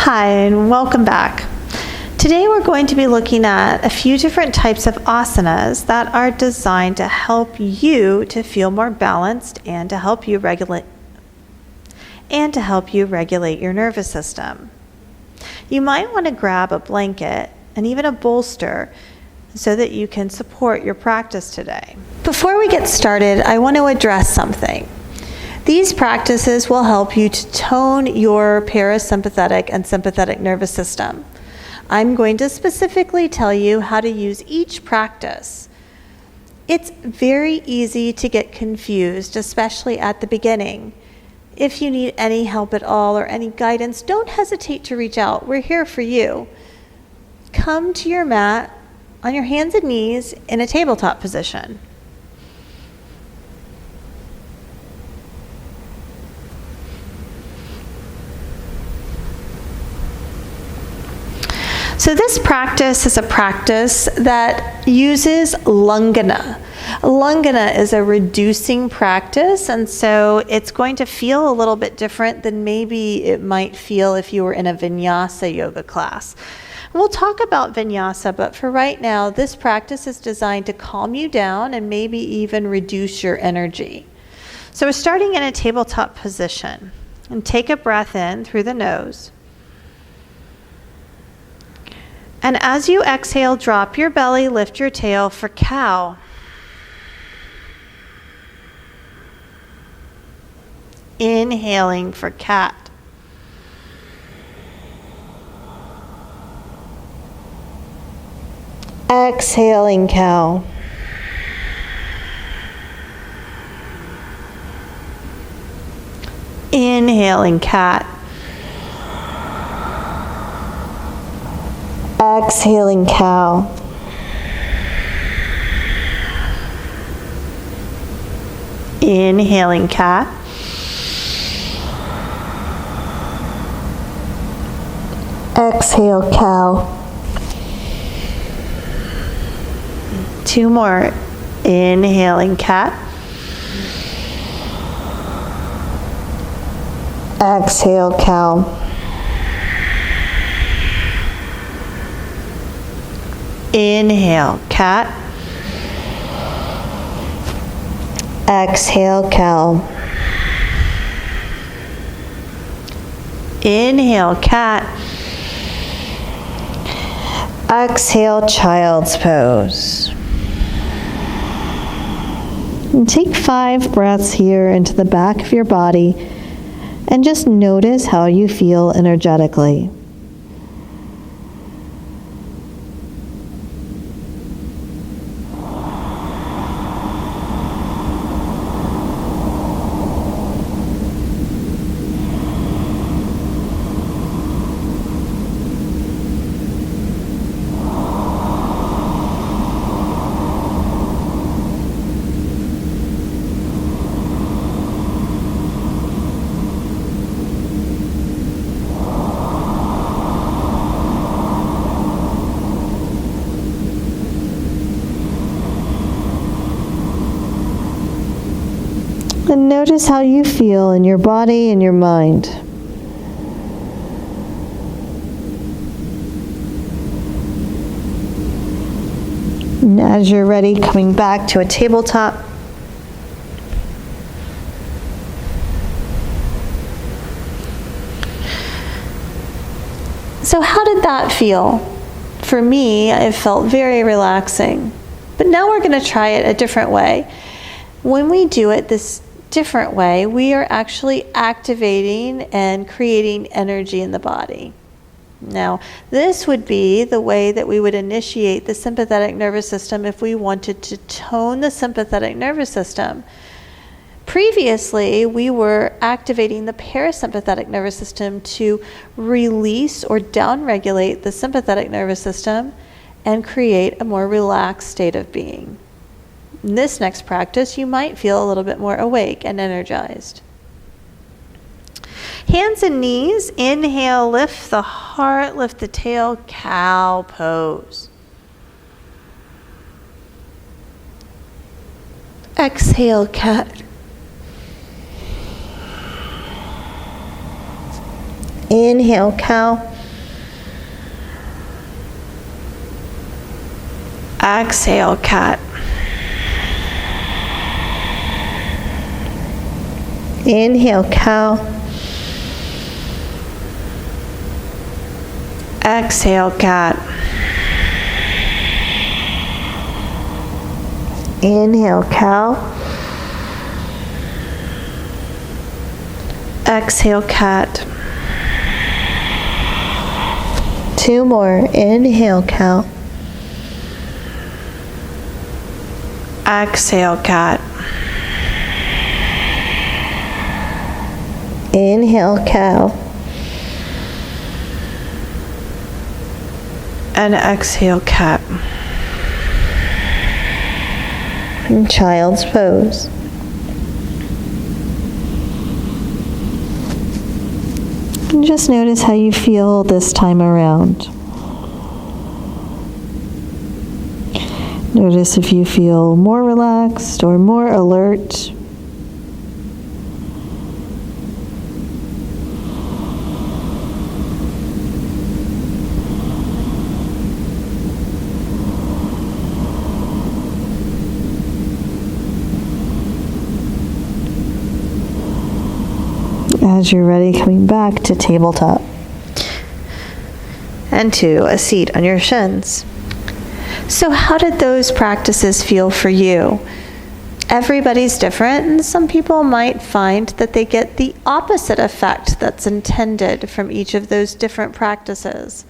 Hi, and welcome back. Today we're going to be looking at a few different types of asanas that are designed to help you to feel more balanced and to help you regulate your nervous system. You might want to grab a blanket and even a bolster so that you can support your practice today. Before we get started, I want to address something. These practices will help you to tone your parasympathetic and sympathetic nervous system. I'm going to specifically tell you how to use each practice. It's very easy to get confused, especially at the beginning. If you need any help at all or any guidance, don't hesitate to reach out. We're here for you. Come to your mat on your hands and knees in a tabletop position. So this practice is a practice that uses Lungana. Lungana is a reducing practice, and so it's going to feel a little bit different than maybe it might feel if you were in a Vinyasa yoga class. We'll talk about Vinyasa, but for right now, this practice is designed to calm you down and maybe even reduce your energy. So we're starting in a tabletop position. And take a breath in through the nose. And as you exhale, drop your belly, lift your tail for cow. Inhaling for cat. Exhaling cow. Inhaling cat. Exhaling cow. Inhaling cat. Exhale cow. Two more. Inhaling cat. Exhale cow. Inhale, cat. Exhale, cow. Inhale, cat. Exhale, child's pose. And take 5 breaths here into the back of your body and just notice how you feel energetically. And notice how you feel in your body and your mind. And as you're ready, coming back to a tabletop. So how did that feel? For me, it felt very relaxing. But now we're going to try it a different way. When we do it this different way, we are actually activating and creating energy in the body. Now, this would be the way that we would initiate the sympathetic nervous system if we wanted to tone the sympathetic nervous system. Previously, we were activating the parasympathetic nervous system to release or downregulate the sympathetic nervous system and create a more relaxed state of being. In this next practice, you might feel a little bit more awake and energized. Hands and knees. Inhale, lift the heart, lift the tail, cow pose. Exhale, cat. Inhale, cow. Exhale, cat. Inhale, cow. Exhale, cat. Inhale, cow. Exhale, cat. 2 more. Inhale, cow. Exhale, cat. Inhale, cow. And exhale, cat. And child's pose. And just notice how you feel this time around. Notice if you feel more relaxed or more alert. As you're ready, coming back to tabletop and to a seat on your shins. So how did those practices feel for you? Everybody's different, and some people might find that they get the opposite effect that's intended from each of those different practices.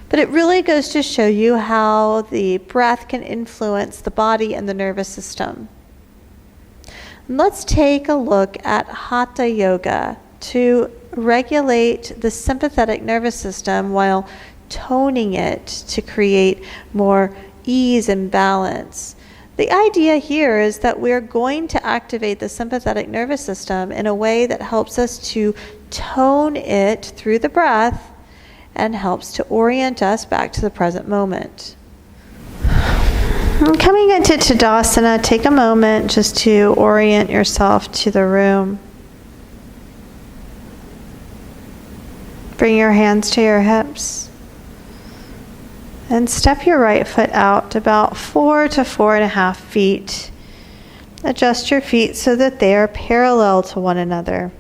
But it really goes to show you how the breath can influence the body and the nervous system. Let's take a look at Hatha Yoga to regulate the sympathetic nervous system while toning it to create more ease and balance. The idea here is that we're going to activate the sympathetic nervous system in a way that helps us to tone it through the breath and helps to orient us back to the present moment. Coming into Tadasana, take a moment just to orient yourself to the room. Bring your hands to your hips. And step your right foot out about 4 to 4.5 feet. Adjust your feet so that they are parallel to one another.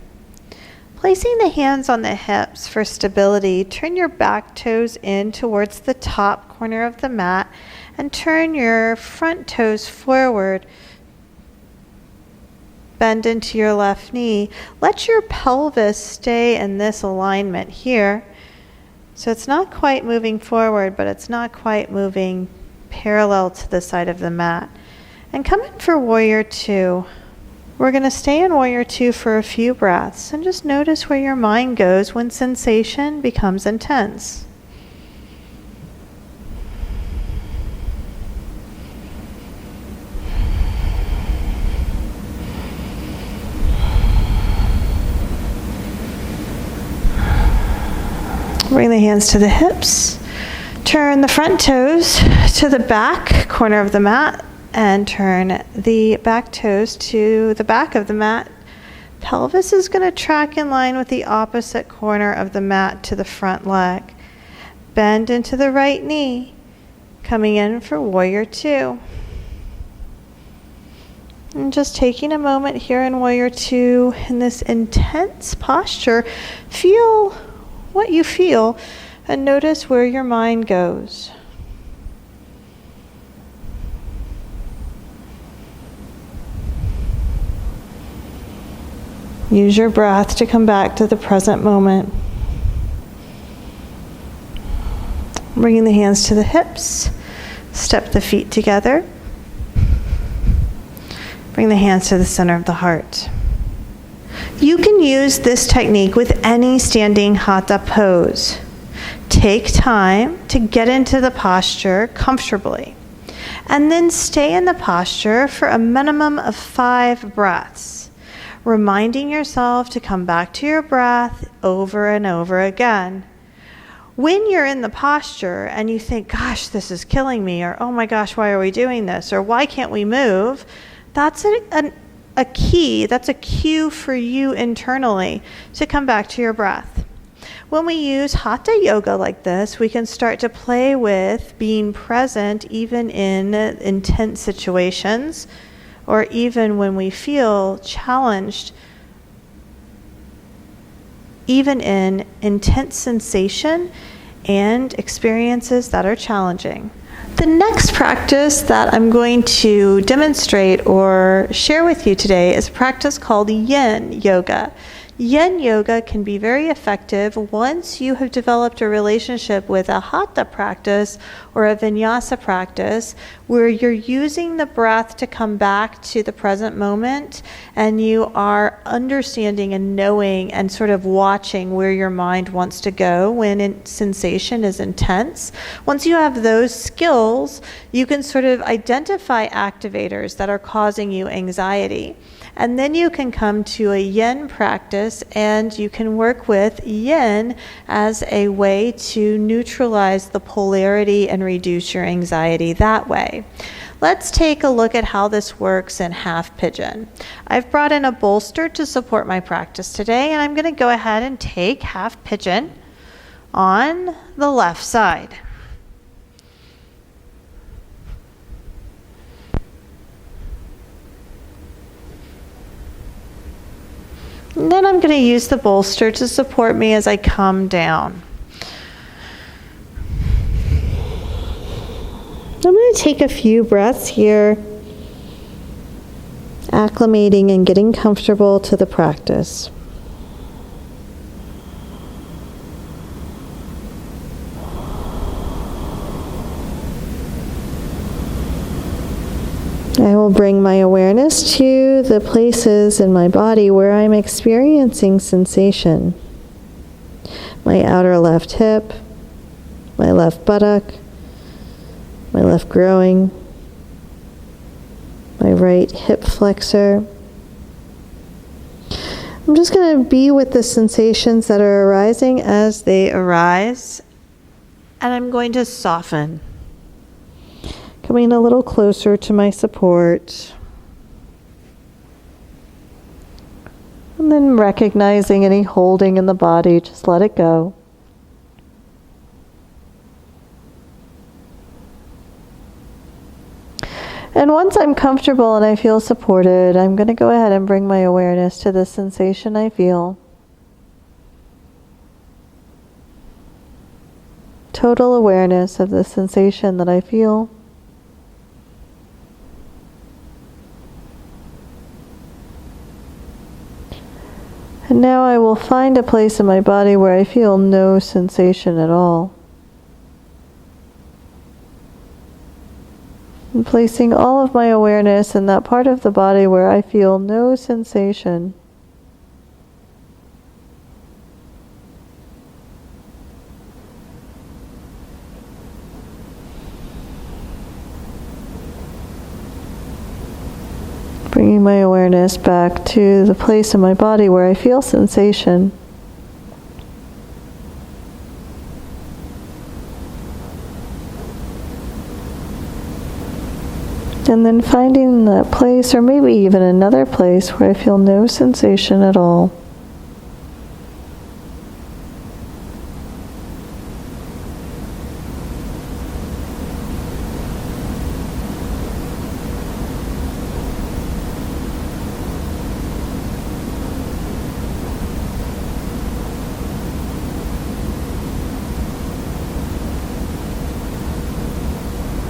Placing the hands on the hips for stability, turn your back toes in towards the top corner of the mat and turn your front toes forward. Bend into your left knee. Let your pelvis stay in this alignment here. So it's not quite moving forward, but it's not quite moving parallel to the side of the mat. And come in for Warrior Two. We're going to stay in Warrior Two for a few breaths and just notice where your mind goes when sensation becomes intense. Bring the hands to the hips. Turn the front toes to the back corner of the mat and turn the back toes to the back of the mat. Pelvis is going to track in line with the opposite corner of the mat to the front leg. Bend into the right knee. Coming in for Warrior Two. And just taking a moment here in Warrior Two in this intense posture, feel what you feel and notice where your mind goes. Use your breath to come back to the present moment. Bringing the hands to the hips, step the feet together. Bring the hands to the center of the heart. You can use this technique with any standing Hatha pose. Take time to get into the posture comfortably, and then stay in the posture for a minimum of 5 breaths, reminding yourself to come back to your breath over and over again. When you're in the posture and you think, gosh, this is killing me, or oh my gosh, why are we doing this, or why can't we move, that's a cue for you internally to come back to your breath. When we use Hatha yoga like this, we can start to play with being present even in intense situations, or even when we feel challenged, even in intense sensation and experiences that are challenging. The next practice that I'm going to demonstrate or share with you today is a practice called Yin Yoga. Yin Yoga can be very effective once you have developed a relationship with a Hatha practice or a Vinyasa practice where you're using the breath to come back to the present moment, and you are understanding and knowing and sort of watching where your mind wants to go when sensation is intense. Once you have those skills, you can sort of identify activators that are causing you anxiety. And then you can come to a yin practice and you can work with yin as a way to neutralize the polarity and reduce your anxiety that way. Let's take a look at how this works in half pigeon. I've brought in a bolster to support my practice today, and I'm going to go ahead and take half pigeon on the left side. And then I'm going to use the bolster to support me as I come down. I'm going to take a few breaths here, acclimating and getting comfortable to the practice. I will bring my awareness to the places in my body where I'm experiencing sensation. My outer left hip, my left buttock, my left groin, my right hip flexor. I'm just going to be with the sensations that are arising as they arise, and I'm going to soften. Coming a little closer to my support. And then recognizing any holding in the body, just let it go. And once I'm comfortable and I feel supported, I'm going to go ahead and bring my awareness to the sensation I feel. Total awareness of the sensation that I feel. And now I will find a place in my body where I feel no sensation at all. And placing all of my awareness in that part of the body where I feel no sensation. Bringing my awareness back to the place in my body where I feel sensation. And then finding that place, or maybe even another place, where I feel no sensation at all.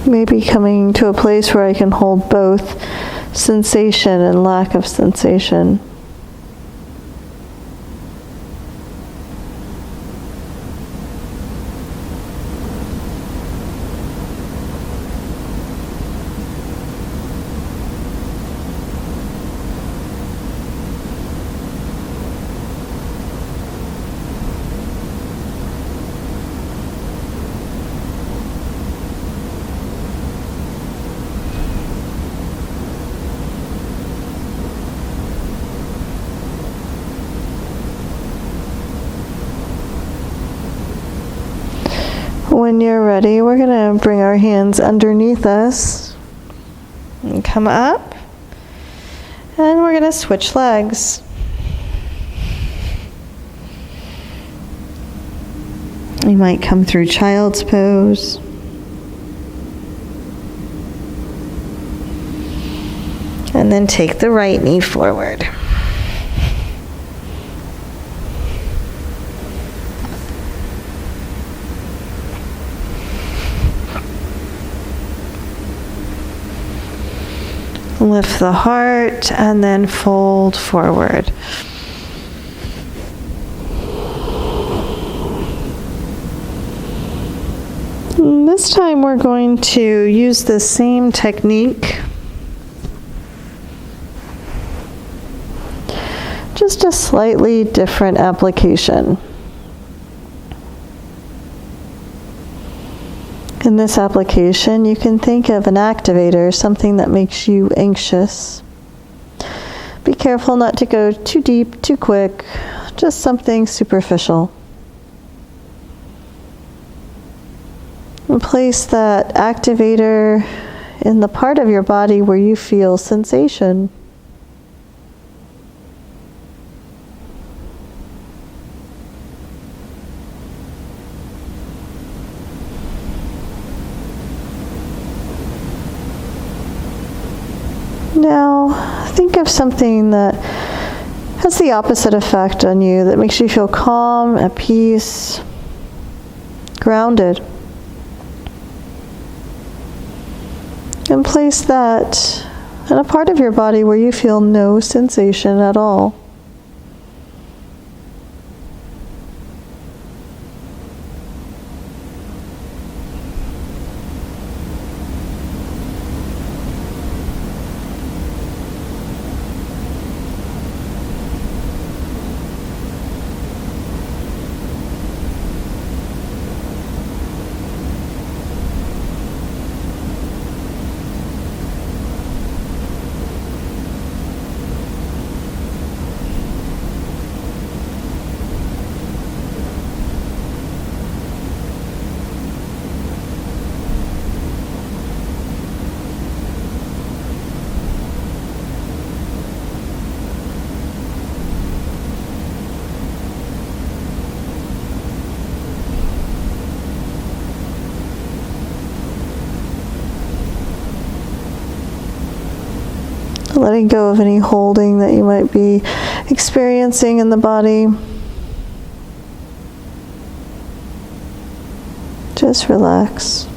Maybe coming to a place where I can hold both sensation and lack of sensation. When you're ready, we're going to bring our hands underneath us and come up, and we're going to switch legs. You might come through child's pose. And then take the right knee forward. Lift the heart and then fold forward. And this time we're going to use the same technique, just a slightly different application. In this application, you can think of an activator, something that makes you anxious. Be careful not to go too deep, too quick, just something superficial. And place that activator in the part of your body where you feel sensation. Now, think of something that has the opposite effect on you, that makes you feel calm, at peace, grounded. And place that in a part of your body where you feel no sensation at all. Letting go of any holding that you might be experiencing in the body. Just relax.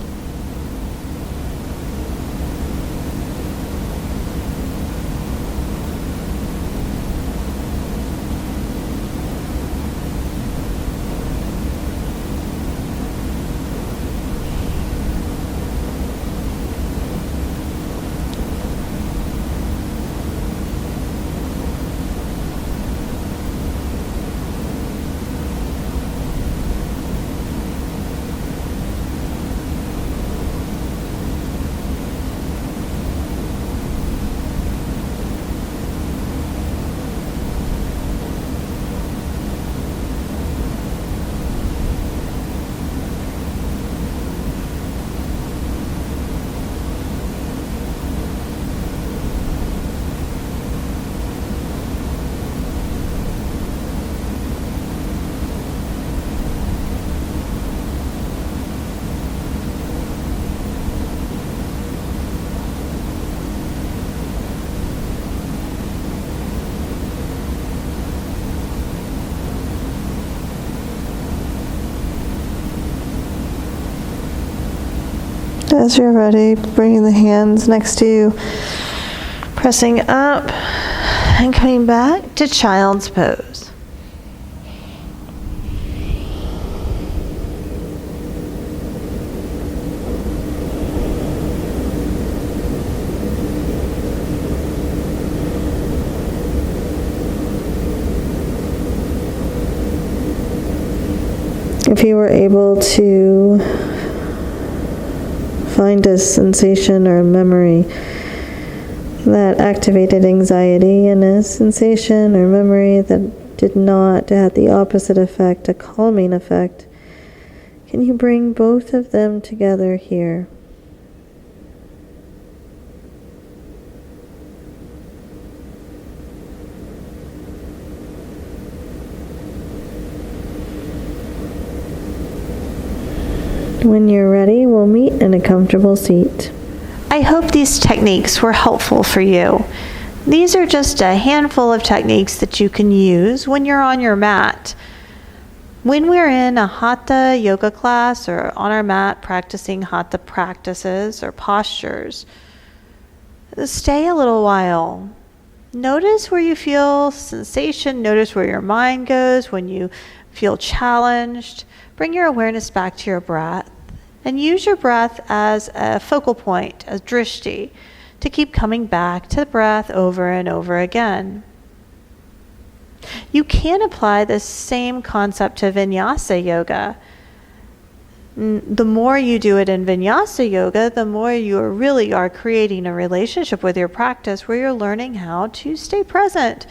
As you're ready, bringing the hands next to you, pressing up and coming back to child's pose. If you were able to find a sensation or a memory that activated anxiety and a sensation or memory that did not, had the opposite effect, a calming effect, can you bring both of them together here? When you're ready, we'll meet in a comfortable seat. I hope these techniques were helpful for you. These are just a handful of techniques that you can use when you're on your mat. When we're in a Hatha yoga class or on our mat practicing Hatha practices or postures, stay a little while. Notice where you feel sensation. Notice where your mind goes when you feel challenged. Bring your awareness back to your breath and use your breath as a focal point, as drishti, to keep coming back to the breath over and over again. You can apply this same concept to Vinyasa yoga. The more you do it in Vinyasa yoga, the more you really are creating a relationship with your practice where you're learning how to stay present,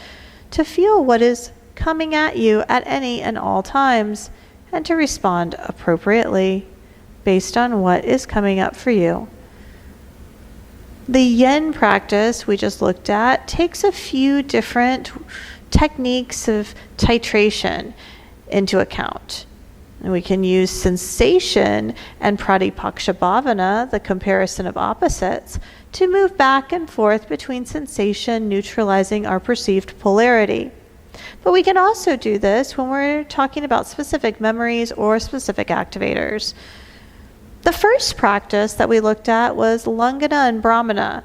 to feel what is coming at you at any and all times, and to respond appropriately based on what is coming up for you. The yin practice we just looked at takes a few different techniques of titration into account. And we can use sensation and pratipaksha bhavana, the comparison of opposites, to move back and forth between sensation neutralizing our perceived polarity. But we can also do this when we're talking about specific memories or specific activators. The first practice that we looked at was Langana and Brahmana.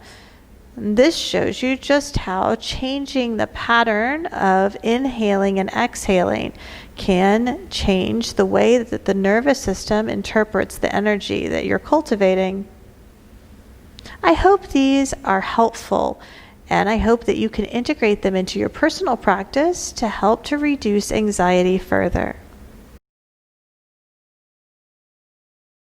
And this shows you just how changing the pattern of inhaling and exhaling can change the way that the nervous system interprets the energy that you're cultivating. I hope these are helpful, and I hope that you can integrate them into your personal practice to help to reduce anxiety further.